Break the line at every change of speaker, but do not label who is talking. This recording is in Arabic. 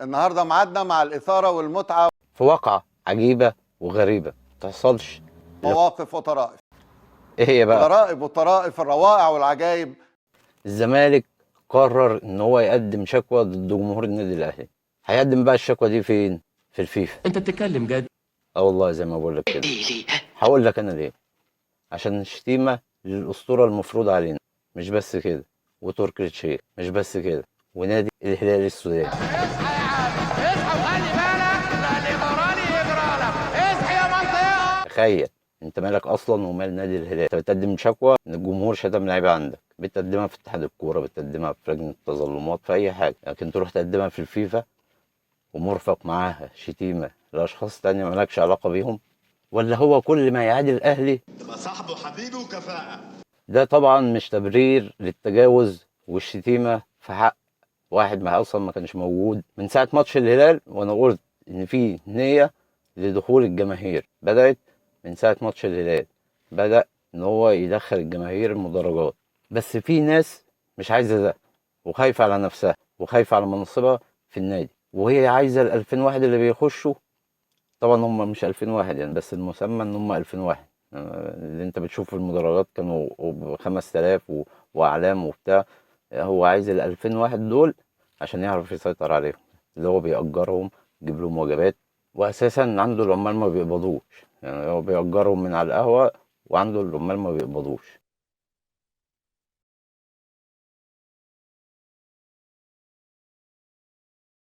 النهارده ميعادنا مع الإثارة والمتعة،
في واقعة عجيبة وغريبة متحصلش.
مواقف وطرائف.
ايه هي بقى؟
الغرائب والطرائف، الروائع والعجائب.
الزمالك قرر ان هو يقدم شكوى ضد جمهور النادي الاهلي. هيقدم بقى الشكوى دي فين؟ في الفيفا.
انت بتتكلم جد؟
اه والله زي ما بقول لك كده. هقول لك انا ليه. عشان الشتيمة للأسطورة المفروضة علينا، مش بس كده، وتركي الشيخ مش بس كده، ونادي الهلال السوداني.
اصحى يا عم، اصحى وخلي بالك ده الاماراتي يجرى لك. اصحى يا منطقه.
تخيل انت مالك اصلا ومال نادي الهلال؟ انت بتقدم شكوى ان الجمهور شتم لعيبه عندك، بتقدمها في اتحاد الكوره، بتقدمها في لجنه التظلمات، في اي حاجه، لكن تروح تقدمها في الفيفا ومرفق معاها شتيمه لاشخاص تانية مالكش علاقه بيهم؟ ولا هو كل ما يعادي الاهلي
تبقى صاحبه حبيبه وكفاءة؟
ده طبعا مش تبرير للتجاوز والشتيمه في حق واحد ما اصلا ما كانش موجود من ساعه ماتش الهلال. وانا قلت ان في نيه لدخول الجماهير، بدات من ساعه ماتش الهلال، بدا ان هو يدخل الجماهير المدرجات. بس في ناس مش عايزه ده، وخايفه على نفسها وخايفه على منصبها في النادي، وهي عايزه ال 2000 واحد اللي بيخشوا. طبعا هم مش 2000 واحد يعني، بس المسمى ان هم 2000 واحد. اللي انت بتشوف في المدرجات كانوا ب 5000 واعلام وبتاع. هو عايز ال 2000 واحد دول عشان يعرف يسيطر عليهم، اللي هو بيأجرهم، يجيب لهم وجبات. واساسا عنده العمال ما بيقبضوش، يعني هو بيأجرهم من على القهوة وعنده العمال ما بيقبضوش.